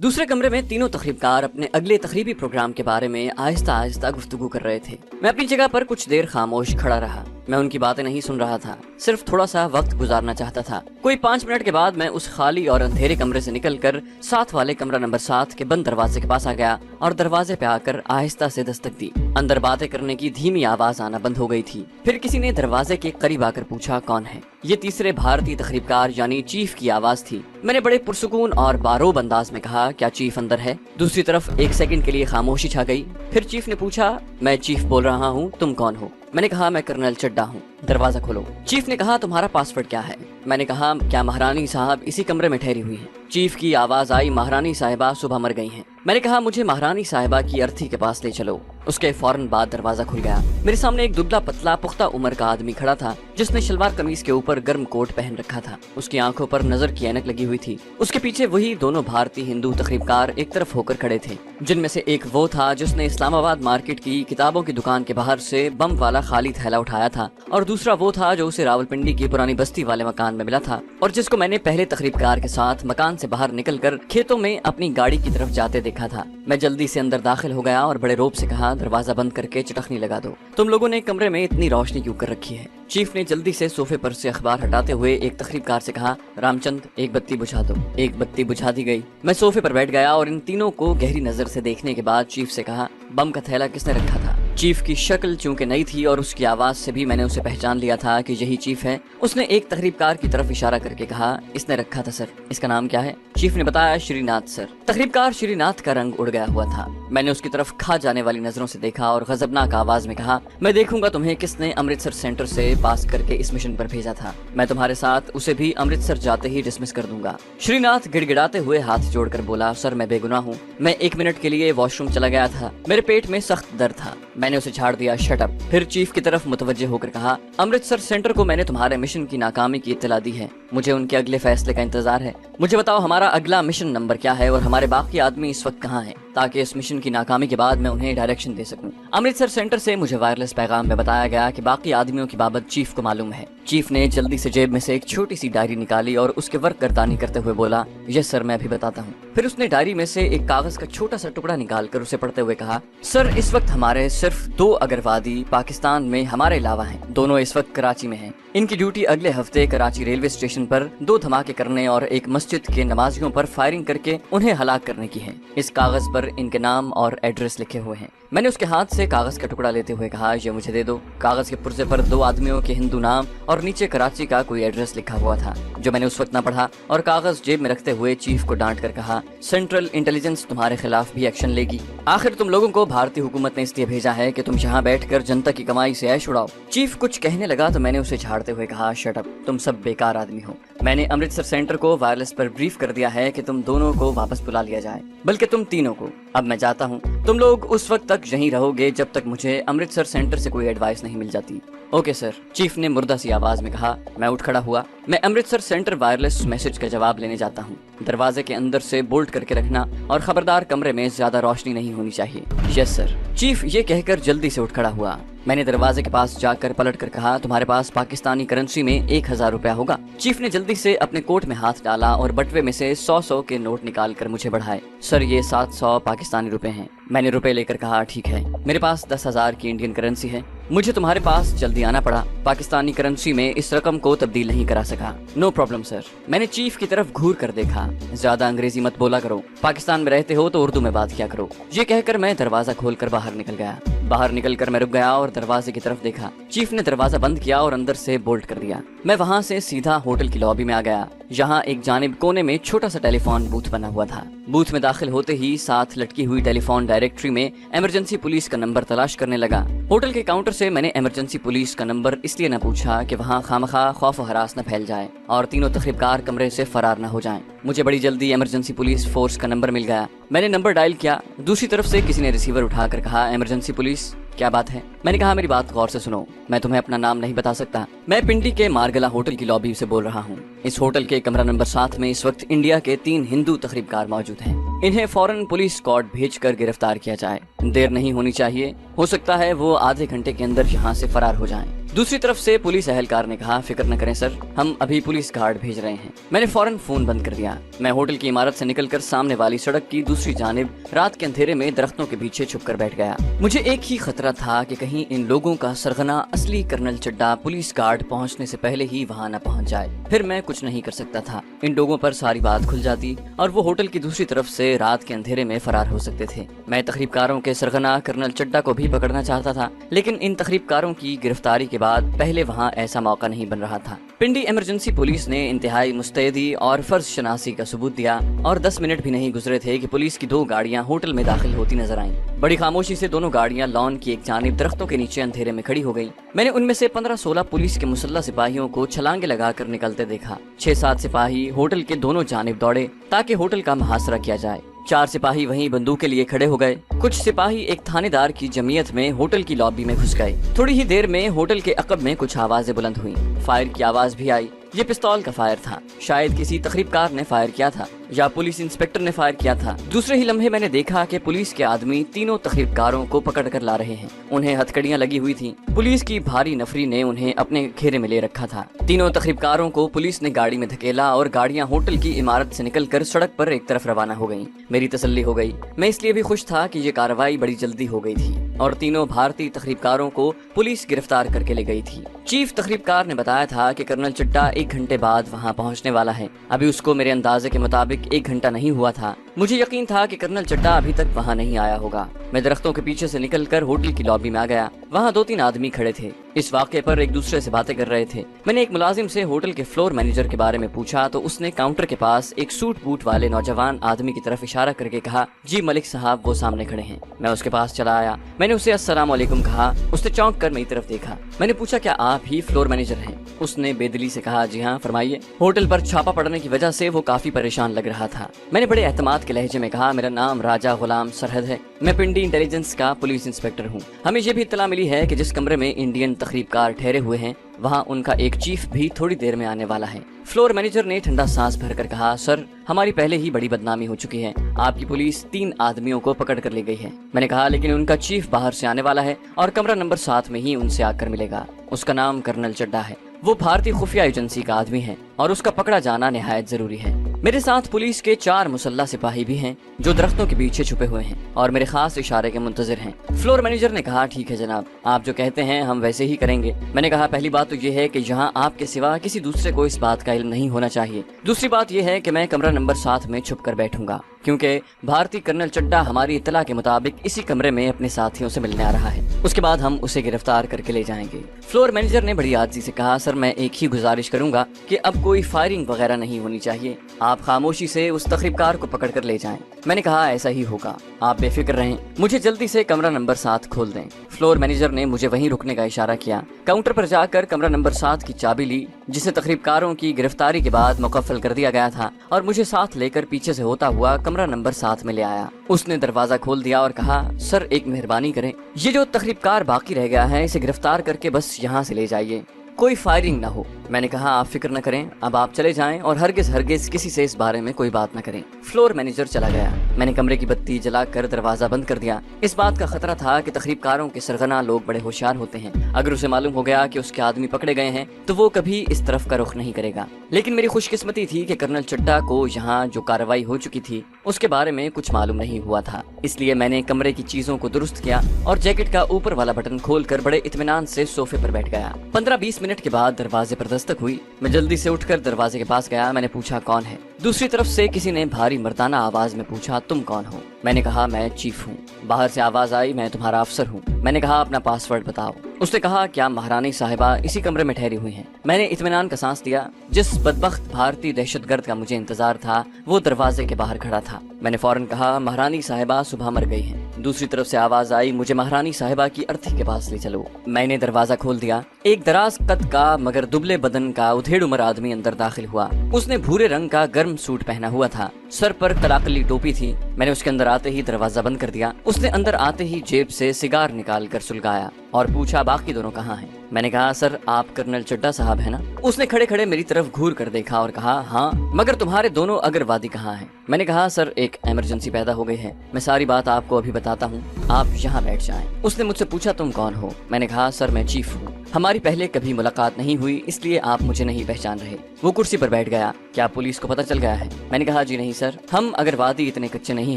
दूसरे कमरे में तीनों तकरीबकार अपने अगले तकरीबी प्रोग्राम के बारे में आहिस्ता आहिस्ता गुफ्तगू कर रहे थे। मैं अपनी जगह पर कुछ देर खामोश खड़ा रहा। मैं उनकी बातें नहीं सुन रहा था, सिर्फ थोड़ा सा वक्त गुजारना चाहता था। कोई 5 मिनट के बाद मैं उस खाली और अंधेरे कमरे से निकलकर साथ वाले कमरा नंबर 7 के बंद दरवाजे के पास आ गया और दरवाजे पे आकर आहिस्ता से दस्तक दी। अंदर बातें करने की धीमी आवाज आना बंद हो गई थी। फिर किसी ने दरवाजे के करीब आकर पूछा, कौन है? ये तीसरे भारतीय तकरीबकार यानी चीफ की आवाज थी। मैंने बड़े पुरसुकून और बारोब अंदाज में कहा, क्या चीफ अंदर है? दूसरी तरफ 1 सेकंड के लिए खामोशी छा गई। फिर चीफ ने पूछा, मैं चीफ बोल रहा हूँ, तुम कौन हो? मैंने कहा, मैं कर्नल चड्डा हूँ। दरवाजा खोलो। चीफ ने कहा, तुम्हारा पासवर्ड क्या है? मैंने कहा, क्या महारानी साहब इसी कमरे में ठहरी हुई हैं? चीफ की आवाज आई, महारानी साहिबा सुबह मर गई हैं। मैंने कहा, मुझे महारानी साहिबा की अर्थी के पास ले चलो। उसके फौरन बाद दरवाजा खुल गया। मेरे सामने एक दुबला पतला पुख्ता उम्र का आदमी खड़ा था, जिसने शलवार कमीज के ऊपर गर्म कोट पहन रखा था। उसकी आंखों पर नजर की ऐनक लगी हुई थी। उसके पीछे वही दोनों भारतीय हिंदू तकरीबकार एक तरफ होकर खड़े थे, जिनमें से एक वो था जिसने इस्लामाबाद मार्केट की किताबों की दुकान के बाहर से बम वाला खाली थैला उठाया था, और दूसरा वो था जो उसे रावलपिंडी की पुरानी बस्ती वाले मकान में मिला था और जिसको मैंने पहले तकरीबकार के साथ मकान से बाहर निकलकर खेतों में अपनी गाड़ी की तरफ जाते देखा था। मैं जल्दी से अंदर दाखिल हो गया और बड़े रोब से कहा, दरवाजा बंद करके चटखनी लगा दो। तुम लोगों ने कमरे में इतनी रोशनी क्यों कर रखी है? चीफ ने जल्दी से सोफे पर से अखबार हटाते हुए एक तकरीबकार से कहा, रामचंद एक बत्ती बुझा दो। एक बत्ती बुझा दी गई। मैं सोफे पर बैठ गया और इन तीनों को गहरी नजर से देखने के बाद चीफ से कहा, बम का थैला किसने रखा था? चीफ की शक्ल चूंकि नई थी और उसकी आवाज से भी मैंने उसे पहचान लिया था कि यही चीफ है। उसने एक तकरीबकार की तरफ इशारा करके कहा, इसने रखा था सर। इसका नाम क्या है? चीफ ने बताया, श्रीनाथ सर। तकरीबकार श्रीनाथ का रंग उड़ गया हुआ था। मैंने उसकी तरफ खा जाने वाली नजरों से देखा और गजबनाक आवाज में कहा, मैं देखूंगा तुम्हें किसने अमृतसर सेंटर से पास करके इस मिशन पर भेजा था। मैं तुम्हारे साथ उसे भी अमृतसर जाते ही डिसमिस कर दूंगा। श्रीनाथ गिड़गिड़ाते हुए हाथ जोड़कर बोला, सर मैं बेगुनाह हूँ। मैं 1 मिनट के लिए वॉशरूम चला गया था। मेरे पेट में सख्त दर्द था। मैंने उसे झाड़ दिया, शट अप। फिर चीफ की तरफ मुतवज्जे होकर कहा, अमृतसर सेंटर को मैंने तुम्हारे मिशन की नाकामी की इत्तला दी है। मुझे उनके अगले फैसले का इंतजार है। मुझे बताओ हमारा अगला मिशन नंबर क्या है और हमारे बाकी आदमी इस वक्त कहाँ हैं, ताकि इस मिशन की नाकामी के बाद मैं उन्हें डायरेक्शन दे सकूं। अमृतसर सेंटर से मुझे वायरलेस पैगाम में बताया गया कि बाकी आदमियों की बाबत चीफ को मालूम है। चीफ ने जल्दी से जेब में से एक छोटी सी डायरी निकाली और उसके वर्क गर्दानी करते हुए बोला, यस सर मैं भी बताता हूँ। फिर उसने डायरी में से एक कागज का छोटा सा टुकड़ा निकालकर उसे पढ़ते हुए कहा, सर इस वक्त हमारे सिर्फ 2 अगरवादी पाकिस्तान में हमारे अलावा हैं। दोनों इस वक्त कराची में हैं। इनकी ड्यूटी अगले हफ्ते कराची रेलवे स्टेशन पर 2 धमाके करने और एक मस्जिद के नमाजियों पर फायरिंग करके उन्हें हलाक करने की है। इस कागज पर इनके नाम और एड्रेस लिखे हुए हैं। मैंने उसके हाथ से कागज का टुकड़ा लेते हुए कहा, ये मुझे दे दो। कागज के पुर्जे पर 2 आदमियों के हिंदू नाम और नीचे कराची का कोई एड्रेस लिखा हुआ था, जो मैंने उस वक्त न पढ़ा, और कागज जेब में रखते हुए चीफ को डांट कर कहा, सेंट्रल इंटेलिजेंस तुम्हारे खिलाफ भी एक्शन लेगी। आखिर तुम लोगों को भारतीय हुकूमत ने इसलिए भेजा है कि तुम यहाँ बैठकर जनता की कमाई से ऐश उड़ाओ। चीफ कुछ कहने लगा तो मैंने उसे झाड़ते हुए कहा, शट अप, तुम सब बेकार आदमी हो। मैंने अमृतसर सेंटर को वायरलेस पर ब्रीफ कर दिया है कि तुम दोनों को वापस बुला लिया जाए, बल्कि तुम तीनों को। अब मैं जाता हूँ। तुम लोग उस वक्त तक यहीं रहोगे जब तक मुझे अमृतसर सेंटर से कोई एडवाइस नहीं मिल जाती। ओके सर, चीफ ने मुर्दा सी आवाज में कहा। मैं उठ खड़ा हुआ। मैं अमृतसर सेंटर वायरलेस मैसेज का जवाब लेने जाता हूँ। दरवाजे के अंदर से बोल्ट करके रखना और खबरदार कमरे में ज्यादा रोशनी नहीं होनी चाहिए। Yes sir. चीफ ये कहकर जल्दी से उठ खड़ा हुआ। मैंने दरवाजे के पास जाकर पलट कर कहा, तुम्हारे पास पाकिस्तानी करेंसी में 1000 रुपया होगा? चीफ ने जल्दी से अपने कोट में हाथ डाला और बटवे में से 100 के नोट निकाल कर मुझे बढ़ाए। सर ये 700 पाकिस्तानी रुपए हैं। मैंने रुपए लेकर कहा, ठीक है, मेरे पास 10,000 की इंडियन करेंसी है। मुझे तुम्हारे पास जल्दी आना पड़ा। पाकिस्तानी करेंसी में इस रकम को तब्दील नहीं करा सका। No problem sir. मैंने चीफ की तरफ घूर कर देखा। ज्यादा अंग्रेजी मत बोला करो, पाकिस्तान में रहते हो तो उर्दू में बात किया करो। ये कहकर मैं दरवाजा खोलकर बाहर निकल गया। बाहर निकलकर मैं रुक गया और दरवाजे की तरफ देखा। चीफ ने दरवाजा बंद किया और अंदर से बोल्ट कर दिया। मैं वहाँ से सीधा होटल की लॉबी में आ गया। यहाँ एक जानिब कोने में छोटा सा टेलीफोन बूथ बना हुआ था। बूथ में दाखिल होते ही साथ लटकी हुई टेलीफोन डायरेक्टरी में इमरजेंसी पुलिस का नंबर तलाश करने लगा। होटल के काउंटर से मैंने इमरजेंसी पुलिस का नंबर इसलिए न पूछा कि वहाँ खामखा खौफ और हरास न फैल जाए और तीनों तकरीबकार कमरे से फरार न हो जाएं। मुझे बड़ी जल्दी इमरजेंसी पुलिस फोर्स का नंबर मिल गया। मैंने नंबर डायल किया। दूसरी तरफ से किसी ने रिसीवर उठाकर कहा, इमरजेंसी पुलिस, क्या बात है? मैंने कहा, मेरी बात गौर से सुनो, मैं तुम्हें अपना नाम नहीं बता सकता। मैं पिंडी के मारगला होटल की लॉबी से बोल रहा हूँ। इस होटल के कमरा नंबर 7 में इस वक्त इंडिया के 3 हिंदू तकरीबकार मौजूद हैं। इन्हें फौरन पुलिस स्क्वाड भेजकर गिरफ्तार किया जाए। देर नहीं होनी चाहिए, हो सकता है वो आधे घंटे के अंदर यहाँ से फरार हो जाएं। दूसरी तरफ से पुलिस एहलकार ने कहा, फिक्र न करें सर, हम अभी पुलिस गार्ड भेज रहे हैं। मैंने फौरन फोन बंद कर दिया। मैं होटल की इमारत से निकलकर सामने वाली सड़क की दूसरी जानिब रात के अंधेरे में दरख्तों के पीछे छुपकर बैठ गया। मुझे एक ही खतरा था कि कहीं इन लोगों का सरगना असली कर्नल चड्ढा पुलिस गार्ड पहुंचने से पहले ही वहां न पहुंच जाए। फिर मैं कुछ नहीं कर सकता था। इन लोगों पर सारी बात खुल जाती और वो होटल की दूसरी तरफ से रात के अंधेरे में फरार हो सकते थे। मैं तखरीबकारों के सरगना कर्नल चड्ढा को भी पकड़ना चाहता था, लेकिन इन तखरीबकारों की गिरफ्तारी के बाद पहले वहां ऐसा मौका नहीं बन रहा था। पिंडी इमरजेंसी पुलिस ने इंतहाई मुस्तैदी और फर्ज शनासी का सबूत दिया और 10 मिनट भी नहीं गुजरे थे कि पुलिस की 2 गाड़ियां होटल में दाखिल होती नजर आईं। बड़ी खामोशी से दोनों गाड़ियां लॉन की एक जानिब दरख्तों के नीचे अंधेरे में खड़ी हो गईं। मैंने उनमें से 15-16 पुलिस के मुसल्लह सिपाहियों को छलांगे लगाकर निकलते देखा। 6-7 सिपाही होटल के दोनों जानिब दौड़े ताकि होटल का मुहासरा किया जाए। 4 सिपाही वहीं बंदूक के लिए खड़े हो गए। कुछ सिपाही एक थानेदार की जमीयत में होटल की लॉबी में घुस गए। थोड़ी ही देर में होटल के अकब में कुछ आवाजें बुलंद हुई। फायर की आवाज भी आई। ये पिस्तौल का फायर था। शायद किसी तखरीबकार ने फायर किया था या पुलिस इंस्पेक्टर ने फायर किया था। दूसरे ही लम्हे मैंने देखा कि पुलिस के आदमी तीनों तखरीबकारों को पकड़ कर ला रहे हैं। उन्हें हथकड़ियां लगी हुई थी। पुलिस की भारी नफरी ने उन्हें अपने घेरे में ले रखा था। तीनों तखरीबकारों को पुलिस ने गाड़ी में धकेला और गाड़ियां होटल की इमारत से निकलकर सड़क पर एक तरफ रवाना हो गईं। मेरी तसल्ली हो गई। मैं इसलिए भी खुश था कि ये कार्रवाई बड़ी जल्दी हो गई थी और तीनों भारतीय तखरीबकारों को पुलिस गिरफ्तार करके ले गई थी। चीफ तखरीबकार ने बताया था कि कर्नल चड्ढा 1 घंटे बाद वहां पहुंचने वाला है। अभी उसको मेरे अंदाजे के मुताबिक 1 घंटा नहीं हुआ था। मुझे यकीन था कि कर्नल चड्ढा अभी तक वहां नहीं आया होगा। मैं दरख्तों के पीछे से निकलकर होटल की लॉबी में आ गया। वहां 2-3 आदमी खड़े थे। इस वाक़े पर एक दूसरे से बातें कर रहे थे। मैंने एक मुलाजिम से होटल के फ्लोर मैनेजर के बारे में पूछा तो उसने काउंटर के पास एक सूट बूट वाले नौजवान आदमी की तरफ इशारा करके कहा, जी मलिक साहब वो सामने खड़े हैं। मैं उसके पास चला आया। मैंने उसे अस्सलाम वालेकुम कहा। उसने चौंक कर मेरी तरफ देखा। मैंने पूछा, क्या आप ही फ्लोर मैनेजर हैं? उसने बेदिली से कहा, जी हाँ फरमाइए। होटल पर छापा पड़ने की वजह से वो काफी परेशान लग रहा था। मैंने बड़े एतमाद के लहजे में कहा, मेरा नाम राजा गुलाम सरहद है। मैं पिंडी इंटेलिजेंस का पुलिस इंस्पेक्टर हूँ। हमें ये भी इत्तला मिली है कि जिस कमरे में इंडियन तखरीबकार ठहरे हुए हैं वहाँ उनका एक चीफ भी थोड़ी देर में आने वाला है। फ्लोर मैनेजर ने ठंडा सांस भरकर कहा, सर हमारी पहले ही बड़ी बदनामी हो चुकी है। आपकी पुलिस 3 आदमियों को पकड़ कर ले गई है। मैंने कहा, लेकिन उनका चीफ बाहर से आने वाला है और कमरा नंबर 7 में ही उनसे आकर मिलेगा। उसका नाम कर्नल चड्ढा है। वो भारतीय खुफिया एजेंसी का आदमी है और उसका पकड़ा जाना निहायत जरूरी है। मेरे साथ पुलिस के 4 मुसल्लह सिपाही भी हैं जो दरख्तों के पीछे छुपे हुए हैं और मेरे खास इशारे के मुंतजिर हैं। फ्लोर मैनेजर ने कहा, ठीक है जनाब, आप जो कहते हैं हम वैसे ही करेंगे। मैंने कहा, पहली बात तो ये है कि यहाँ आपके सिवा किसी दूसरे को इस बात का इल्म नहीं होना चाहिए। दूसरी बात यह है कि मैं कमरा नंबर 7 में छुप कर बैठूंगा क्योंकि भारतीय कर्नल चड्ढा हमारी इत्तला के मुताबिक इसी कमरे में अपने साथियों से मिलने आ रहा है। उसके बाद हम उसे गिरफ्तार करके ले जाएंगे। फ्लोर मैनेजर ने बड़ी आजिज़ी से कहा, सर मैं एक ही गुजारिश करूंगा कि अब कोई फायरिंग वगैरह नहीं होनी चाहिए। आप खामोशी से उस तखरीबकार को पकड़ कर ले जाएं। मैंने कहा, ऐसा ही होगा, आप बेफिक्र रहें। मुझे जल्दी से कमरा नंबर 7 खोल दें। फ्लोर मैनेजर ने मुझे वहीं रुकने का इशारा किया। काउंटर पर जाकर कमरा नंबर 7 की चाबी ली जिसे तखरीबकारों की गिरफ्तारी के बाद मुकफ्फल कर दिया गया था और मुझे साथ लेकर पीछे से होता हुआ कमरा नंबर 7 में ले आया। उसने दरवाजा खोल दिया और कहा, सर एक मेहरबानी करें, ये जो तखरीबकार बाकी रह गया है इसे गिरफ्तार करके बस यहाँ से ले जाइए, कोई फायरिंग ना हो। मैंने कहा, आप फिक्र न करें, अब आप चले जाएं और हरगिज किसी से इस बारे में कोई बात न करें। फ्लोर मैनेजर चला गया। मैंने कमरे की बत्ती जलाकर दरवाजा बंद कर दिया। इस बात का खतरा था कि तखरीबकारों के सरगना लोग बड़े होशियार होते हैं। अगर उसे मालूम हो गया कि उसके आदमी पकड़े गए हैं तो वो कभी इस तरफ का रुख नहीं करेगा। लेकिन मेरी खुशकिस्मती थी कि कर्नल चड्ढा को यहाँ जो कार्रवाई हो चुकी थी उसके बारे में कुछ मालूम नहीं हुआ था। इसलिए मैंने कमरे की चीजों को दुरुस्त किया और जैकेट का ऊपर वाला बटन खोलकर बड़े इत्मीनान से सोफे पर बैठ गया। 15-20 मिनट के बाद दरवाजे पर दस्तक हुई। मैं जल्दी से उठकर दरवाजे के पास गया। मैंने पूछा, कौन है? दूसरी तरफ से किसी ने भारी मर्दाना आवाज में पूछा, तुम कौन हो? मैंने कहा, मैं चीफ हूँ। बाहर से आवाज आई, मैं तुम्हारा अफसर हूँ। मैंने कहा, अपना पासवर्ड बताओ। उसने कहा, क्या महारानी साहिबा इसी कमरे में ठहरी हुई हैं? मैंने इत्मीनान का सांस लिया। जिस बदबख्त भारतीय दहशतगर्द का मुझे इंतजार था वो दरवाजे के बाहर खड़ा था। मैंने फौरन कहा, महारानी साहिबा सुबह मर गई हैं। दूसरी तरफ से आवाज आई, मुझे महारानी साहिबा की अर्थी के पास ले चलो। मैंने दरवाजा खोल दिया। एक दराज कद का मगर दुबले बदन का उधेड़ उम्र आदमी अंदर दाखिल हुआ। उसने भूरे रंग का गर्म सूट पहना हुआ था। सर पर कलाकली टोपी थी। मैंने उसके अंदर आते ही दरवाजा बंद कर दिया। उसने अंदर आते ही जेब से सिगार निकाल कर सुलगाया और पूछा, बाकी दोनों कहाँ हैं? میں نے کہا سر آپ کرنل چڈھا صاحب ہیں نا؟ اس نے کھڑے کھڑے میری طرف گھور کر دیکھا اور کہا ہاں، مگر تمہارے دونوں اگروادی کہاں ہیں؟ میں نے کہا سر ایک ایمرجنسی پیدا ہو گئی ہے، میں ساری بات آپ کو ابھی بتاتا ہوں، آپ یہاں بیٹھ جائیں۔ اس نے مجھ سے پوچھا تم کون ہو؟ میں نے کہا سر میں چیف ہوں، ہماری پہلے کبھی ملاقات نہیں ہوئی اس لیے آپ مجھے نہیں پہچان رہے۔ وہ کرسی پر بیٹھ گیا۔ کیا پولیس کو پتہ چل گیا ہے؟ میں نے کہا جی نہیں سر، ہم اگروادی اتنے کچے نہیں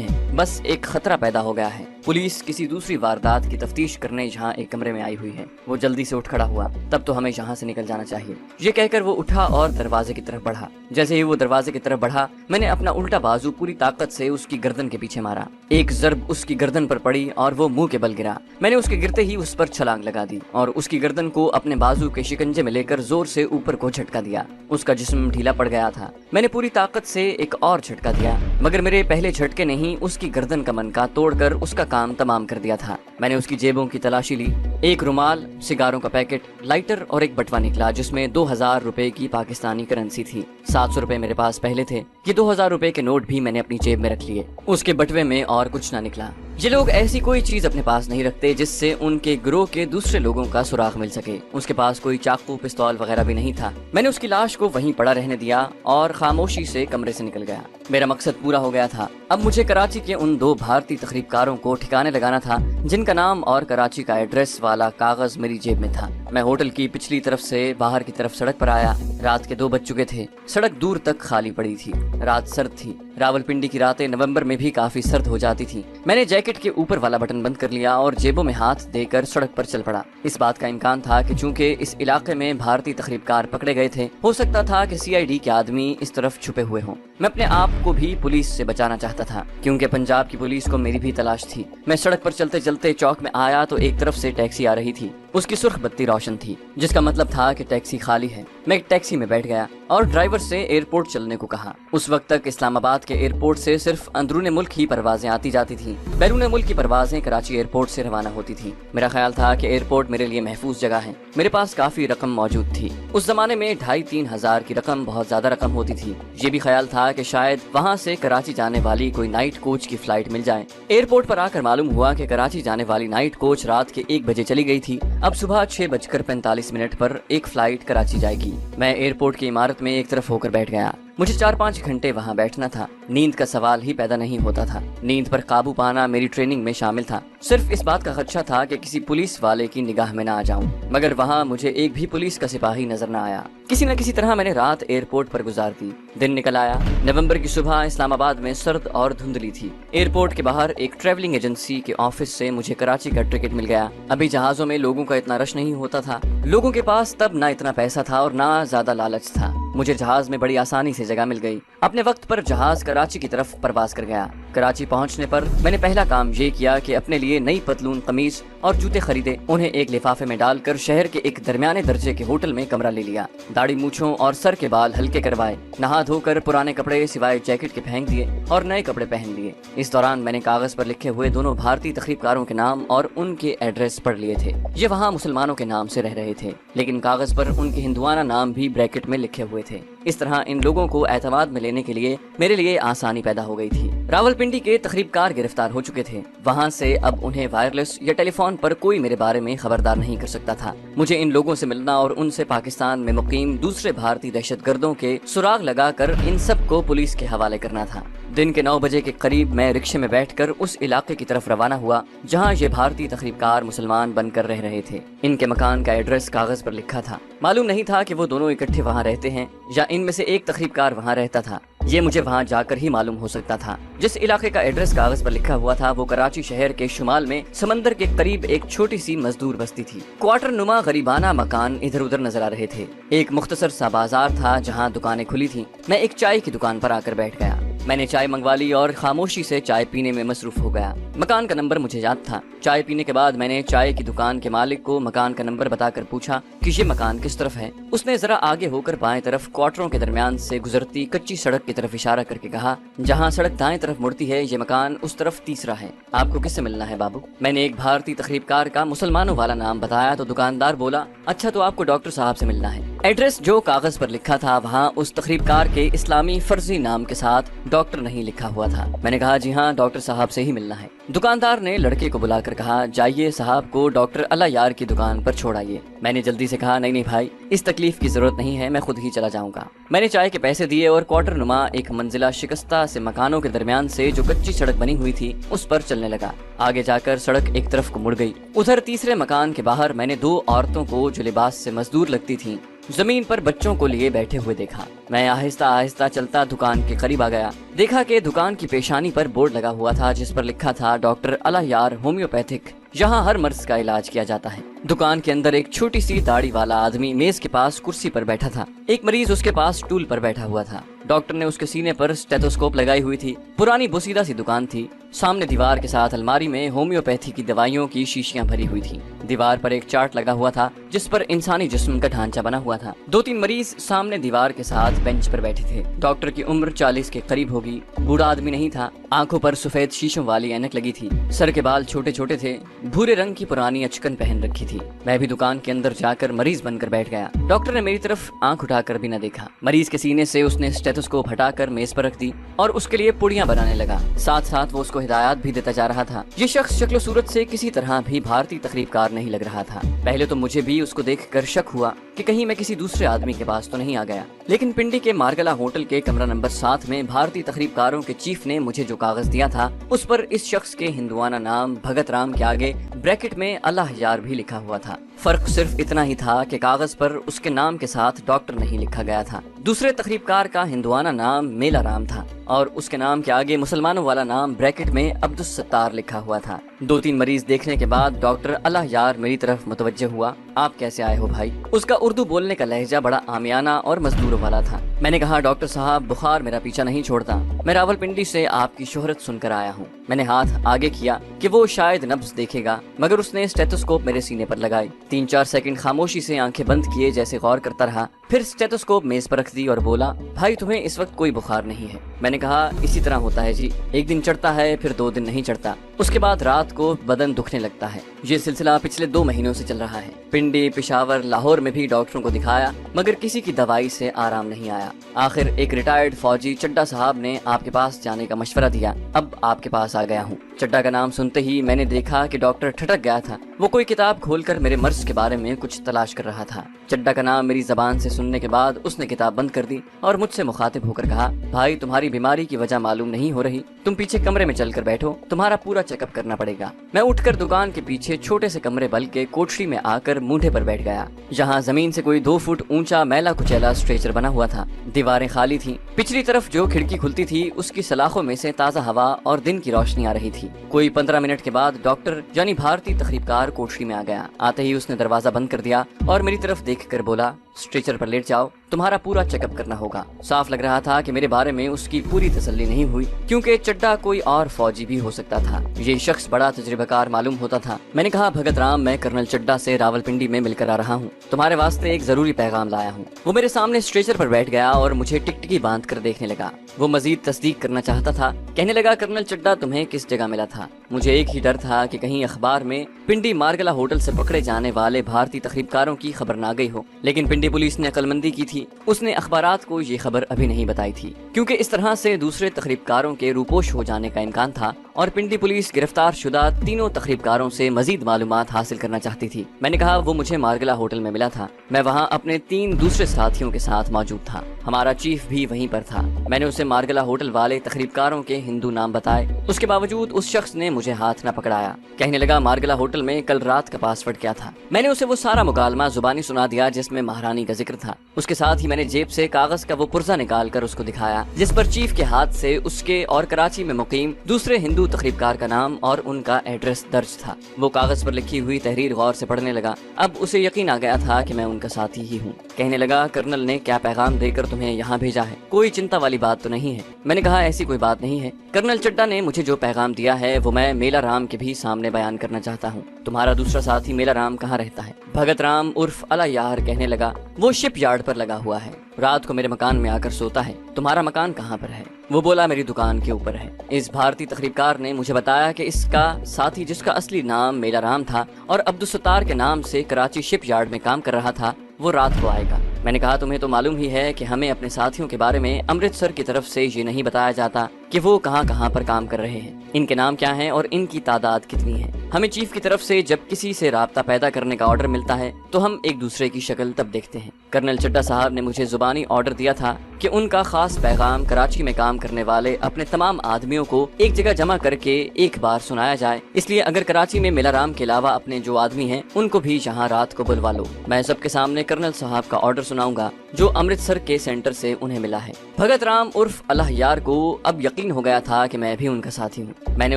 ہیں، بس ایک خطرہ پیدا ہو گیا ہے، پولیس کسی دوسری واردات کی تفتیش کرنے یہاں ایک کمرے میں آئی ہوئی ہے۔ وہ جلدی سے اٹھ کھڑا ہوا، تب تو ہمیں یہاں سے نکل جانا چاہیے، یہ کہہ کر وہ اٹھا اور دروازے کی طرف بڑھا۔ جیسے ہی وہ دروازے کی طرف بڑھا میں نے اپنا الٹا بازو پوری طاقت سے اس کی گردن کے پیچھے مارا۔ ایک ضرب اس کی گردن پر پڑی اور وہ منہ کے بل گرا۔ میں نے اس کے گرتے ہی اس پر چھلانگ لگا دی اور اس کی گردن کو اپنے بازو کے شکنجے میں لے کر زور سے اوپر کو جھٹکا دیا۔ اس کا جسم ڈھیلا پڑ گیا تھا۔ میں نے پوری طاقت سے ایک اور جھٹکا دیا، مگر میرے پہلے جھٹکے نے ہی اس کی گردن کا منکا توڑ کر اس کا کام تمام کر دیا تھا۔ میں نے اس کی جیبوں کی تلاشی لی، ایک رومال، سگاروں کا پیکٹ، لائٹر اور ایک بٹوا نکلا جس میں 2000 روپے کی پاکستانی کرنسی تھی۔ 700 روپے میرے پاس پہلے تھے، یہ 2000 روپے کے نوٹ بھی میں نے اپنی جیب میں رکھ لیے۔ اس کے بٹوے میں اور کچھ نہ نکلا۔ یہ لوگ ایسی کوئی چیز اپنے پاس نہیں رکھتے جس سے ان کے گروہ کے دوسرے لوگوں کا سراغ مل سکے۔ اس کے پاس کوئی چاقو، پستول وغیرہ بھی نہیں تھا۔ میں نے اس کی لاش کو وہیں پڑا رہنے دیا اور خاموشی سے کمرے سے نکل گیا۔ میرا مقصد پورا ہو گیا تھا۔ اب مجھے کراچی کے ان 2 بھارتی تخریب کاروں کو ٹھکانے لگانا تھا جن کا نام اور کراچی کا ایڈریس والا کاغذ میری جیب میں تھا۔ میں ہوٹل کی پچھلی طرف سے باہر کی طرف سڑک پر آیا۔ رات کے 2 بج چکے تھے، سڑک دور تک خالی پڑی تھی، رات سرد تھی۔ راولپنڈی کی راتیں نومبر میں بھی کافی سرد ہو جاتی تھی۔ میں نے جیکٹ کے اوپر والا بٹن بند کر لیا اور جیبوں میں ہاتھ دے کر سڑک پر چل پڑا۔ اس بات کا امکان تھا کہ چونکہ اس علاقے میں بھارتی تخریب کار پکڑے گئے تھے، ہو سکتا تھا کہ CID کے آدمی اس طرف چھپے ہوئے ہوں۔ میں اپنے آپ کو بھی پولیس سے بچانا چاہتا تھا کیونکہ پنجاب کی پولیس کو میری بھی تلاش تھی۔ میں سڑک پر چلتے چلتے چوک میں آیا تو ایک طرف سے ٹیکسی آ رہی تھی، اس کی سرخ بتی روشن تھی جس کا مطلب تھا کہ ٹیکسی خالی ہے۔ میں ایک ٹیکسی میں بیٹھ گیا اور ڈرائیور سے ایئرپورٹ چلنے کو کہا۔ اس وقت تک اسلام آباد کے ایئرپورٹ سے صرف اندرون ملک ہی پروازیں آتی جاتی تھیں، بیرون ملک کی پروازیں کراچی ایئرپورٹ سے روانہ ہوتی تھیں۔ میرا خیال تھا کہ ایئرپورٹ میرے لیے محفوظ جگہ ہے، میرے پاس کافی رقم موجود تھی۔ اس زمانے میں 2500-3 ہزار کی رقم بہت زیادہ رقم ہوتی تھی۔ یہ بھی خیال تھا کہ شاید وہاں سے کراچی جانے والی کوئی نائٹ کوچ کی فلائٹ مل جائے۔ ایئرپورٹ پر آ کر معلوم ہوا کہ کراچی جانے والی نائٹ کوچ رات کے 1 بجے چلی گئی تھی، اب صبح 6:45 پر ایک فلائٹ کراچی جائے گی۔ میں ایئرپورٹ کی عمارت میں ایک طرف ہو کر بیٹھ گیا۔ مجھے 4-5 گھنٹے وہاں بیٹھنا تھا، نیند کا سوال ہی پیدا نہیں ہوتا تھا۔ نیند پر قابو پانا میری ٹریننگ میں شامل تھا، صرف اس بات کا خدشہ تھا کہ کسی پولیس والے کی نگاہ میں نہ آ جاؤں، مگر وہاں مجھے ایک بھی پولیس کا سپاہی نظر نہ آیا۔ کسی نہ کسی طرح میں نے رات ایئرپورٹ پر گزار دی۔ دن نکل آیا۔ نومبر کی صبح اسلام آباد میں سرد اور دھندلی تھی۔ ایئرپورٹ کے باہر ایک ٹریولنگ ایجنسی کے آفس سے مجھے کراچی کا ٹکٹ مل گیا۔ ابھی جہازوں میں لوگوں کا اتنا رش نہیں ہوتا تھا، لوگوں کے پاس تب نہ اتنا پیسہ تھا اور نہ زیادہ لالچ تھا۔ مجھے جہاز میں بڑی آسانی سے جگہ مل گئی۔ اپنے وقت پر جہاز کراچی کی طرف پرواز کر گیا۔ کراچی پہنچنے پر میں نے پہلا کام یہ کیا کہ اپنے لیے نئی پتلون، قمیص اور جوتے خریدے، انہیں ایک لفافے میں ڈال کر شہر کے ایک درمیانے درجے کے ہوٹل میں کمرہ لے لیا۔ داڑھی، مونچھوں اور سر کے بال ہلکے کروائے، نہا دھو کر پرانے کپڑے سوائے جیکٹ کے پھینک دیے اور نئے کپڑے پہن لیے۔ اس دوران میں نے کاغذ پر لکھے ہوئے دونوں بھارتی تخریب کاروں کے نام اور ان کے ایڈریس پڑھ لیے تھے۔ یہ وہاں مسلمانوں کے نام سے رہ رہے تھے، لیکن کاغذ پر ان کے ہندوانہ نام بھی بریکٹ میں لکھے ہوئے تھے۔ اس طرح ان لوگوں کو اعتماد میں لینے کے لیے میرے لیے آسانی پیدا ہو گئی تھی۔ راولپنڈی کے تخریب کار گرفتار ہو چکے تھے، وہاں سے اب انہیں وائرلیس یا ٹیلی فون پر کوئی میرے بارے میں خبردار نہیں کر سکتا تھا۔ مجھے ان لوگوں سے ملنا اور ان سے پاکستان میں مقیم دوسرے بھارتی دہشت گردوں کے سراغ لگا کر ان سب کو پولیس کے حوالے کرنا تھا۔ دن کے 9 بجے کے قریب میں رکشے میں بیٹھ کر اس علاقے کی طرف روانہ ہوا جہاں یہ بھارتی تخریب کار مسلمان بن کر رہ رہے تھے۔ ان کے مکان کا ایڈریس کاغذ پر لکھا تھا۔ معلوم نہیں تھا کہ وہ دونوں اکٹھے وہاں رہتے ہیں یا ان میں سے ایک تخریب کار وہاں رہتا تھا، یہ مجھے وہاں جا کر ہی معلوم ہو سکتا تھا۔ جس علاقے کا ایڈریس کاغذ پر لکھا ہوا تھا وہ کراچی شہر کے شمال میں سمندر کے قریب ایک چھوٹی سی مزدور بستی تھی۔ کوارٹر نما غریبانہ مکان ادھر ادھر نظر آ رہے تھے۔ ایک مختصر سا بازار تھا جہاں دکانیں کھلی تھیں۔ میں ایک چائے کی دکان پر آ کر بیٹھ گیا۔ میں نے چائے منگوا لی اور خاموشی سے چائے پینے میں مصروف ہو گیا۔ مکان کا نمبر مجھے یاد تھا۔ چائے پینے کے بعد میں نے چائے کی دکان کے مالک کو مکان کا نمبر بتا کر پوچھا کہ یہ مکان کس طرف ہے۔ اس نے ذرا آگے ہو کر بائیں طرف کوارٹروں کے درمیان سے گزرتی کچی سڑک کی طرف اشارہ کر کے کہا، جہاں سڑک دائیں طرف مڑتی ہے یہ مکان اس طرف تیسرا ہے۔ آپ کو کس سے ملنا ہے بابو؟ میں نے ایک بھارتی تخریب کار کا مسلمانوں والا نام بتایا تو دکاندار بولا، اچھا تو آپ کو ڈاکٹر صاحب سے ملنا ہے۔ ایڈریس جو کاغذ پر لکھا تھا وہاں اس تقریب کار کے اسلامی فرضی نام کے ساتھ ڈاکٹر نہیں لکھا ہوا تھا۔ میں نے کہا جی ہاں، ڈاکٹر صاحب سے ہی ملنا ہے۔ دکاندار نے لڑکے کو بلا کر کہا جائیے صاحب کو ڈاکٹر اللہ یار کی دکان پر چھوڑ آئیے۔ میں نے جلدی سے کہا نہیں بھائی، اس تکلیف کی ضرورت نہیں ہے، میں خود ہی چلا جاؤں گا۔ میں نے چائے کے پیسے دیے اور کوارٹر نما ایک منزلہ شکستہ سے مکانوں کے درمیان سے جو کچی سڑک بنی ہوئی تھی اس پر چلنے لگا۔ آگے جا کر سڑک ایک طرف کو مڑ گئی۔ ادھر تیسرے مکان کے باہر میں نے دو عورتوں کو جو لباس سے مزدور لگتی تھیں زمین پر بچوں کو لیے بیٹھے ہوئے دیکھا۔ میں آہستہ آہستہ چلتا دکان کے قریب آ گیا۔ دیکھا کہ دکان کی پیشانی پر بورڈ لگا ہوا تھا جس پر لکھا تھا ڈاکٹر اللہ یار ہومیوپیتھک، یہاں ہر مرض کا علاج کیا جاتا ہے۔ دکان کے اندر ایک چھوٹی سی داڑھی والا آدمی میز کے پاس کرسی پر بیٹھا تھا۔ ایک مریض اس کے پاس ٹول پر بیٹھا ہوا تھا۔ ڈاکٹر نے اس کے سینے پر اسٹیتھوسکوپ لگائی ہوئی تھی۔ پرانی بوسیدہ سی دکان تھی۔ سامنے دیوار کے ساتھ الماری میں ہومیوپیتھی کی دوائیوں کی شیشیاں بھری ہوئی تھی۔ دیوار پر ایک چارٹ لگا ہوا تھا جس پر انسانی جسم کا ڈھانچہ بنا ہوا تھا۔ دو تین مریض سامنے دیوار کے ساتھ بینچ پر بیٹھے تھے۔ ڈاکٹر کی عمر 40 کے قریب ہوگی۔ بوڑھا آدمی نہیں تھا۔ آنکھوں پر سفید شیشوں والی اینک لگی تھی۔ سر کے بال چھوٹے چھوٹے تھے۔ بھورے رنگ کی پرانی اچکن پہن رکھی تھی۔ میں بھی دکان کے اندر جا کر مریض بن کر بیٹھ گیا۔ ڈاکٹر نے میری طرف آنکھ اٹھا کر بھی نہ دیکھا۔ مریض کے سینے سے اس نے اسٹیتھوسکوپ ہٹا کر میز پر رکھ دی اور اس کے لیے پڑیاں بنانے لگا۔ ساتھ ساتھ وہ اس کو ہدایات بھی دیتا جا رہا تھا۔ یہ شخص شکل و صورت سے کسی طرح بھی بھارتی تقریب کار نہیں لگ رہا تھا۔ پہلے تو مجھے بھی اس کو دیکھ کر شک ہوا کہ کہیں میں کسی دوسرے آدمی کے پاس تو نہیں آ گیا، لیکن پنڈی کے مارگلا ہوٹل کے کمرہ نمبر 7 میں بھارتی تقریب کاروں کے چیف نے مجھے جو کاغذ دیا تھا اس پر اس شخص کے ہندوانہ نام بھگت رام کے آگے بریکٹ میں اللہ یار بھی لکھا ہوا تھا۔ فرق صرف اتنا ہی تھا کہ کاغذ پر اس کے نام کے ساتھ ڈاکٹر نہیں لکھا گیا تھا۔ دوسرے تقریب کار کا ہندوانہ نام میلا رام تھا اور اس کے نام کے آگے مسلمانوں والا نام بریکٹ میں عبدالستار لکھا ہوا تھا۔ دو تین مریض دیکھنے کے بعد ڈاکٹر اللہ یار میری طرف متوجہ ہوا۔ آپ کیسے آئے ہو بھائی؟ اس کا اردو بولنے کا لہجہ بڑا عامیانہ اور مزدوروں والا تھا۔ میں نے کہا ڈاکٹر صاحب بخار میرا پیچھا نہیں چھوڑتا، میں راولپنڈی سے آپ کی شہرت سن کر آیا ہوں۔ میں نے ہاتھ آگے کیا کہ وہ شاید نبض دیکھے گا، مگر اس نے اسٹیتھوسکوپ میرے سینے پر لگائی۔ 3-4 سیکنڈ خاموشی سے آنکھیں بند کیے جیسے غور کرتا رہا، پھر اسٹیتھوسکوپ میز پر رکھ دی اور بولا بھائی تمہیں اس وقت کوئی بخار نہیں ہے؟ میں نے کہا اسی طرح ہوتا ہے جی، ایک دن چڑھتا ہے پھر 2 دن نہیں چڑھتا، اس کے بعد رات کو بدن دکھنے لگتا ہے۔ یہ سلسلہ پچھلے 2 مہینوں سے چل رہا ہے۔ پنڈی، پشاور، لاہور میں بھی ڈاکٹروں کو دکھایا مگر کسی کی دوائی سے آرام نہیں آیا۔ آخر ایک ریٹائرڈ فوجی چڈا صاحب نے آپ کے پاس جانے کا مشورہ دیا۔ اب آپ کے پاس آ گیا ہوں۔ چڈا کا نام سنتے ہی میں نے دیکھا کہ ڈاکٹر ٹھٹک گیا تھا۔ وہ کوئی کتاب کھول کر میرے مرض کے بارے میں کچھ تلاش کر رہا تھا۔ چڈا کا نام میری زبان سے سننے کے بعد اس نے کتاب بند کر دی اور مجھ سے مخاطب ہو کر کہا بھائی تمہاری بیماری کی وجہ معلوم نہیں ہو رہی، تم پیچھے کمرے میں چل کر بیٹھو، تمہارا پورا چیک اپ کرنا پڑے گا۔ میں اٹھ کر دکان کے پیچھے چھوٹے سے کمرے بلکہ کوٹھری میں آ کر مونڈھے پر بیٹھ گیا، جہاں زمین سے کوئی 2 فٹ اونچا میلا کچیلا اسٹریچر بنا ہوا تھا۔ دیواریں خالی تھیں۔ پچھلی طرف جو کھڑکی کھلتی تھی اس کی سلاخوں میں سے تازہ ہوا اور دن کی روشنی آ رہی تھی۔ کوئی 15 منٹ کے بعد ڈاکٹر یعنی بھارتی تقریب کار کوٹھری میں آ گیا۔ آتے ہی اس نے دروازہ بند کر دیا اور میری طرف دیکھ کر بولا اسٹریچر پر لیٹ جاؤ، تمہارا پورا چیک اپ کرنا ہوگا۔ صاف لگ رہا تھا کہ میرے بارے میں اس کی پوری تسلی نہیں ہوئی، کیونکہ چڈا کوئی اور فوجی بھی ہو سکتا تھا۔ یہ شخص بڑا تجربہ کار معلوم ہوتا تھا۔ میں نے کہا بھگت رام، میں کرنل چڈا سے راولپنڈی میں مل کر آ رہا ہوں، تمہارے واسطے ایک ضروری پیغام لایا ہوں۔ وہ میرے سامنے اسٹریچر پر بیٹھ گیا اور مجھے ٹکٹکی باندھ کر دیکھنے لگا۔ وہ مزید تصدیق کرنا چاہتا تھا۔ کہنے لگا کرنل چڈا تمہیں کس جگہ ملا تھا؟ مجھے ایک ہی ڈر تھا کہ کہیں اخبار میں پنڈی مارگلا ہوٹل سے پکڑے جانے والے بھارتی تقریب کاروں کی خبر نہ گئی ہو، لیکن پنڈی پولیس نے عقلمندی کی تھی۔ اس نے اخبارات کو یہ خبر ابھی نہیں بتائی تھی، کیونکہ اس طرح سے دوسرے تقریب کاروں کے روپوش ہو جانے کا امکان تھا اور پنڈی پولیس گرفتار شدہ تینوں تقریب کاروں سے مزید معلومات حاصل کرنا چاہتی تھی۔ میں نے کہا وہ مجھے مارگلا ہوٹل میں ملا تھا، میں وہاں اپنے 3 دوسرے ساتھیوں کے ساتھ موجود تھا، ہمارا چیف بھی وہیں پر تھا۔ میں نے اسے مارگلا ہوٹل والے تقریب کاروں کے ہندو نام بتائے، اس کے باوجود اس شخص نے مجھے ہاتھ نہ پکڑایا۔ کہنے لگا مارگلا ہوٹل میں کل رات کا پاسورڈ کیا تھا؟ میں نے اسے وہ سارا مکالمہ زبانی سنا دیا جس میں مہارانی کا ذکر تھا۔ اس کے ساتھ ہی میں نے جیب سے کاغذ کا وہ پرزہ نکال کر اس کو دکھایا جس پر چیف کے ہاتھ سے اس کے اور کراچی میں مقیم دوسرے ہندو تقریب کار کا نام اور ان کا ایڈریس درج تھا۔ وہ کاغذ پر لکھی ہوئی تحریر غور سے پڑھنے لگا۔ اب اسے یقین آ گیا تھا کہ میں ان کا ساتھی ہی ہوں۔ کہنے لگا کرنل نے کیا پیغام دے کر تمہیں یہاں بھیجا ہے؟ کوئی چنتا والی بات تو نہیں ہے؟ میں نے کہا ایسی کوئی بات نہیں ہے، کرنل چڈا نے مجھے جو پیغام دیا ہے وہ میں میلا رام کے بھی سامنے بیان کرنا چاہتا ہوں۔ تمہارا دوسرا ساتھی میلا رام کہاں رہتا ہے؟ بھگت رام عرف اللہ یار کہنے لگا وہ شپ یارڈ پر لگا ہوا ہے، رات کو میرے مکان میں آ کر سوتا ہے۔ تمہارا مکان کہاں پر ہے؟ وہ بولا میری دکان کے اوپر ہے۔ اس بھارتی تقریب کار نے مجھے بتایا کہ اس کا ساتھی جس کا اصلی نام میلا رام تھا اور عبدالستار کے نام سے کراچی شپ یارڈ میں کام کر رہا تھا، وہ رات کو آئے گا۔ میں نے کہا तुम्हें तो मालूम ही है कि हमें अपने साथियों के बारे में अमृतसर की तरफ से ये नहीं बताया जाता कि वो कहाँ कहाँ पर काम कर रहे हैं, इनके नाम क्या हैं और इनकी तादाद कितनी है। हमें चीफ की तरफ से जब किसी से राब्ता पैदा करने का ऑर्डर मिलता है तो हम एक दूसरे की शक्ल तब देखते हैं। कर्नल चड्ढा साहब ने मुझे जुबानी ऑर्डर दिया था कि उनका खास पैगाम कराची में काम करने वाले अपने तमाम आदमियों को एक जगह जमा करके एक बार सुनाया जाए, इसलिए अगर कराची में मिलाराम के अलावा अपने जो आदमी हैं उनको भी यहाँ रात को बुलवा लो। मैं सबके सामने कर्नल साहब का ऑर्डर सुनाऊंगा जो अमृतसर के सेंटर से उन्हें मिला है। भगत राम उर्फ अल्लाह यार को अब यकीन हो गया था कि मैं भी उनका साथी हूँ। मैंने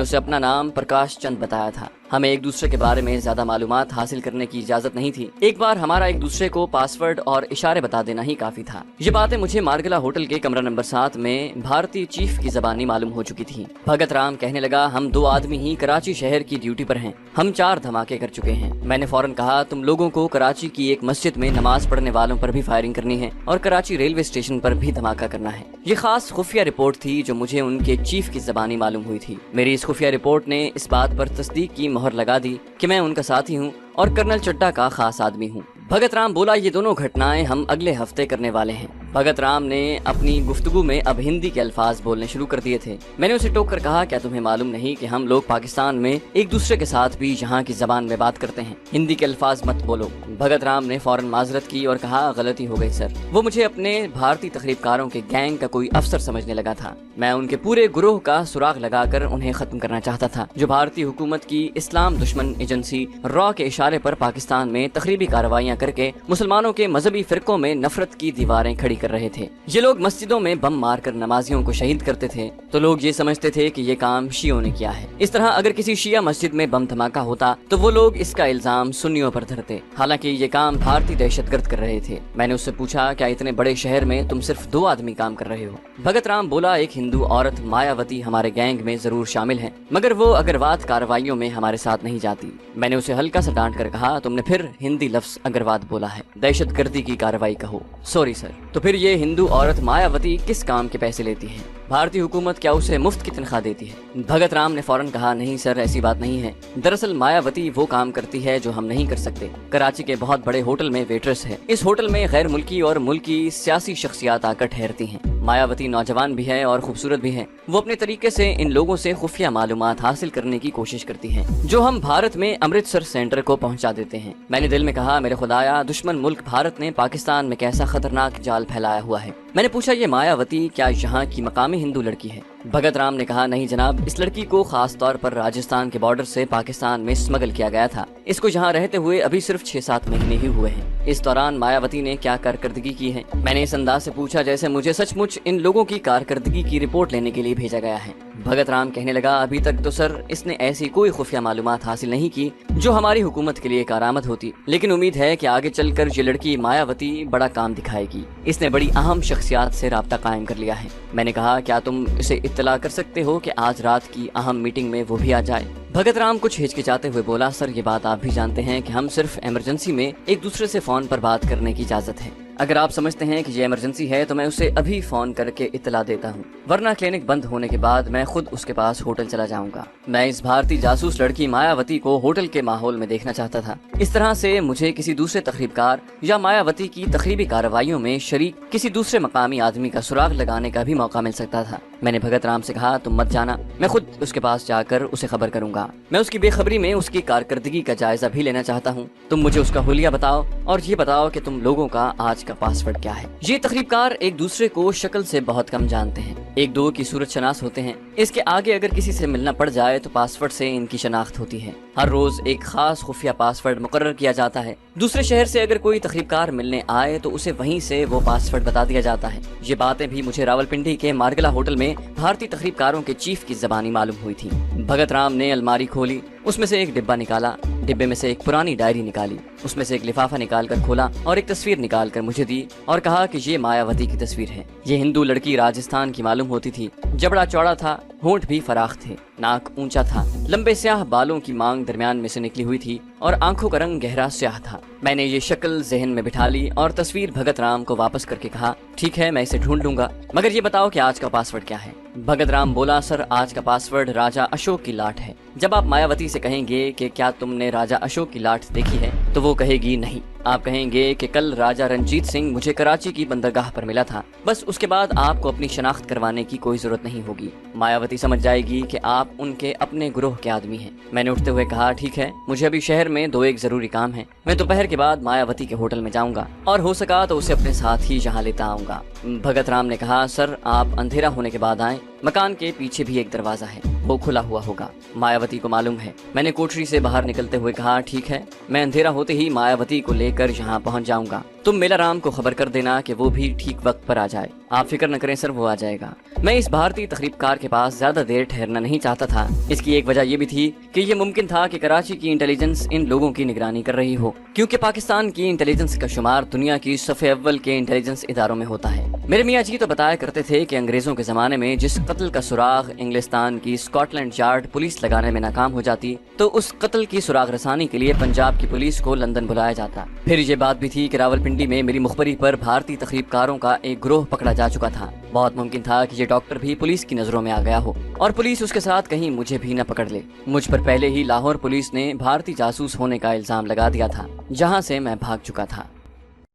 उसे अपना नाम प्रकाश चंद बताया था। हमें एक दूसरे के बारे में ज्यादा मालूमात हासिल करने की इजाजत नहीं थी। एक बार हमारा एक दूसरे को पासवर्ड और इशारे बता देना ही काफी था। ये बातें मुझे मार्गला होटल के कमरा नंबर 7 में भारतीय चीफ की जबानी मालूम हो चुकी थी। भगत राम कहने लगा, हम 2 आदमी ही कराची शहर की ड्यूटी पर हैं, हम 4 धमाके कर चुके हैं। मैंने फौरन कहा, तुम लोगों को कराची की एक मस्जिद में नमाज पढ़ने वालों पर भी फायरिंग करनी है और कराची रेलवे स्टेशन पर भी धमाका करना है। ये खास खुफिया रिपोर्ट थी जो मुझे उनके चीफ की जबानी मालूम हुई थी। मेरी इस खुफिया रिपोर्ट ने इस बात पर तस्दीक की मोहर लगा दी कि मैं उनका साथी हूँ और कर्नल चड्ढा का खास आदमी हूँ। भगत राम बोला, ये दोनों घटनाएं हम अगले हफ्ते करने वाले हैं। भगत राम ने अपनी गुफ्तगू में अब हिंदी के अल्फाज बोलने शुरू कर दिए थे। मैंने उसे टोक कर कहा, क्या तुम्हें मालूम नहीं कि हम लोग पाकिस्तान में एक दूसरे के साथ भी यहाँ की जबान में बात करते हैं, हिंदी के अल्फाज मत बोलो। भगत राम ने फौरन माजरत की और कहा, गलती हो गई सर। वो मुझे अपने भारतीय तकरीबकारों के गैंग का कोई अफसर समझने लगा था। मैं उनके पूरे गुरोह का सुराग लगाकर उन्हें खत्म करना चाहता था, जो भारतीय हुकूमत की इस्लाम दुश्मन एजेंसी रॉ के इशारे पर पाकिस्तान में तकरीबी कार्रवाइयाँ करके मुसलमानों के मजहबी फिरकों में नफरत की दीवारें खड़ी कर रहे थे। ये लोग मस्जिदों में बम मारकर नमाजियों को शहीद करते थे तो लोग ये समझते थे कि ये काम शियों ने किया है। इस तरह अगर किसी शिया मस्जिद में बम धमाका होता तो वो लोग इसका इल्जाम सुन्नियों पर धरते, हालांकि ये काम भारतीय दहशतगर्द कर रहे थे। मैंने उससे पूछा, क्या इतने बड़े शहर में तुम सिर्फ 2 आदमी काम कर रहे हो? भगत राम बोला, एक हिंदू औरत मायावती हमारे गैंग में जरूर शामिल है, मगर वो अगरवाद कार्रवाइयों में हमारे साथ नहीं जाती। मैंने उसे हल्का सा डांट कर कहा, तुमने फिर हिंदी लफ्ज अगरवाद बोला है, दहशतगर्दी की कार्रवाई कहो। Sorry sir. तो फिर ये हिंदू औरत मायावती किस काम के पैसे लेती है? भारतीय हुकूमत क्या उसे मुफ्त की तनख्वाह देती है? भगत राम ने फौरन कहा, नहीं सर, ऐसी बात नहीं है। दरअसल मायावती वो काम करती है जो हम नहीं कर सकते। कराची के बहुत बड़े होटल में वेट्रेस है। इस होटल में गैर मुल्की और मुल्की सियासी शख्सियात आकर ठहरती हैं। मायावती नौजवान भी है और खूबसूरत भी है। वो अपने तरीके से इन लोगों से खुफिया मालूमात हासिल करने की कोशिश करती है, जो हम भारत में अमृतसर सेंटर को पहुंचा देते हैं। मैंने दिल में कहा, मेरे खुदाया, दुश्मन मुल्क भारत ने पाकिस्तान में कैसा खतरनाक जाल फैलाया हुआ है। मैंने पूछा, ये मायावती क्या यहाँ की मकामी हिंदू लड़की है? भगत राम ने कहा, नहीं जनाब, इस लड़की को खास तौर पर राजस्थान के बॉर्डर से पाकिस्तान में स्मगल किया गया था। इसको यहाँ रहते हुए अभी सिर्फ 6-7 महीने ही हुए हैं। इस दौरान मायावती ने क्या कारकर्दगी की है? मैंने इस अंदाज से पूछा जैसे मुझे सचमुच इन लोगों की कारकर्दगी की रिपोर्ट लेने के लिए भेजा गया है। भगत राम कहने लगा, अभी तक तो सर इसने ऐसी कोई खुफिया मालूमात हासिल नहीं की जो हमारी हुकूमत के लिए कारआमद होती, लेकिन उम्मीद है कि आगे चलकर ये लड़की मायावती बड़ा काम दिखाएगी। इसने बड़ी अहम शख्सियात से राब्ता कायम कर लिया है। मैंने कहा, क्या तुम इसे इत्तला कर सकते हो कि आज रात की अहम मीटिंग में वो भी आ जाए? भगत राम कुछ हिचकिचाते हुए बोला, सर ये बात आप भी जानते हैं कि हम सिर्फ इमरजेंसी में एक दूसरे से फोन पर बात करने की इजाजत है। अगर आप समझते हैं कि ये इमरजेंसी है तो मैं उसे अभी फोन करके इत्तला देता हूँ, वरना क्लिनिक बंद होने के बाद मैं खुद उसके पास होटल चला जाऊंगा। मैं इस भारतीय जासूस लड़की मायावती को होटल के माहौल में देखना चाहता था। इस तरह से मुझे किसी दूसरे तकरीबकार या मायावती की तकरीबी कार्रवाइयों में शरीक किसी दूसरे मकामी आदमी का सुराग लगाने का भी मौका मिल सकता था। मैंने भगत राम से कहा, तुम मत जाना, मैं खुद उसके पास जाकर उसे खबर करूंगा। मैं उसकी बेखबरी में उसकी कारकर्दगी का जायजा भी लेना चाहता हूँ। तुम मुझे उसका हुलिया बताओ और ये बताओ कि तुम लोगों का आज का पासवर्ड क्या है। ये तकरीबकार एक दूसरे को शक्ल से बहुत कम जानते हैं, एक दो की सूरत शनास होते हैं। इसके आगे अगर किसी से मिलना पड़ जाए तो पासवर्ड से इनकी शनाख्त होती है। हर रोज एक खास खुफिया पासवर्ड मुकर्रर किया जाता है। दूसरे शहर से अगर कोई तकरीबकार मिलने आए तो उसे वहीं से वो पासवर्ड बता दिया जाता है। ये बातें भी मुझे रावलपिंडी के मार्गला होटल में भारतीय तकरीबकारों के चीफ की ज़बानी मालूम हुई थी। भगत राम ने अलमारी खोली, उसमें से एक डिब्बा निकाला, डिब्बे में से एक पुरानी डायरी निकाली, उसमें से एक लिफाफा निकाल कर खोला और एक तस्वीर निकाल कर मुझे दी और कहा कि ये मायावती की तस्वीर है। ये हिंदू लड़की राजस्थान की मालूम होती थी, जबड़ा चौड़ा था, होंठ भी फराख थे, नाक ऊंचा था, लंबे स्याह बालों की मांग दरमियान में से निकली हुई थी और आंखों का रंग गहरा स्याह था। मैंने ये शक्ल जहन में बिठा ली और तस्वीर भगत राम को वापस करके कहा, ठीक है मैं इसे ढूंढ लूंगा, मगर ये बताओ कि आज का पासवर्ड क्या है। भगत राम बोला, सर आज का पासवर्ड राजा अशोक की लाट है। जब आप मायावती से कहेंगे कि क्या तुमने राजा अशोक की लाट देखी है, तो वो कहेगी नहीं। आप कहेंगे कि कल राजा रंजीत सिंह मुझे कराची की बंदरगाह पर मिला था, बस उसके बाद आपको अपनी शनाख्त करवाने की कोई जरूरत नहीं होगी। मायावती समझ जाएगी कि आप उनके अपने ग्रोह के आदमी हैं। मैंने उठते हुए कहा, ठीक है, मुझे अभी शहर में 2-1 जरूरी काम है, मैं दोपहर के बाद मायावती के होटल में जाऊंगा और हो सका तो उसे अपने साथ ही यहाँ लेता आऊंगा। भगत राम ने कहा, सर आप अंधेरा होने के बाद आएं, मकान के पीछे भी एक दरवाजा है, वो खुला हुआ होगा। मायावती को मालूम है। मैंने कोठरी से बाहर निकलते हुए कहा, ठीक है, मैं अंधेरा होते ही मायावती को लेकर यहाँ पहुँच जाऊंगा। तुम मेला राम को खबर कर देना कि वो भी ठीक वक्त पर आ जाए। आप फिक्र न करें सर, वो आ जाएगा। मैं इस भारतीय तकरीबकार के पास ज्यादा देर ठहरना नहीं चाहता था। इसकी एक वजह यह भी थी कि ये मुमकिन था कि कराची की इंटेलिजेंस इन लोगों की निगरानी कर रही हो, क्योंकि पाकिस्तान की इंटेलिजेंस का शुमार दुनिया की सफ़े अव्वल के इंटेलिजेंस इदारों में होता है। मेरे मियाँ जी तो बताया करते थे कि अंग्रेजों के जमाने में जिस कत्ल का सुराग इंग्लिस्तान की स्कॉटलैंड यार्ड पुलिस लगाने में नाकाम हो जाती, तो उस कत्ल की सुराग रसानी के लिए पंजाब की पुलिस को लंदन बुलाया जाता। फिर ये बात भी थी कि रावलपिंडी में मेरी मुखबरी पर भारतीय तकरीबकारों का एक ग्रोह पकड़ा जा चुका था। बहुत मुमकिन था कि ये डॉक्टर भी पुलिस की नजरों में आ गया हो और पुलिस उसके साथ कहीं मुझे भी न पकड़ ले। मुझ पर पहले ही लाहौर पुलिस ने भारतीय जासूस होने का इल्जाम लगा दिया था, जहाँ से मैं भाग चुका था।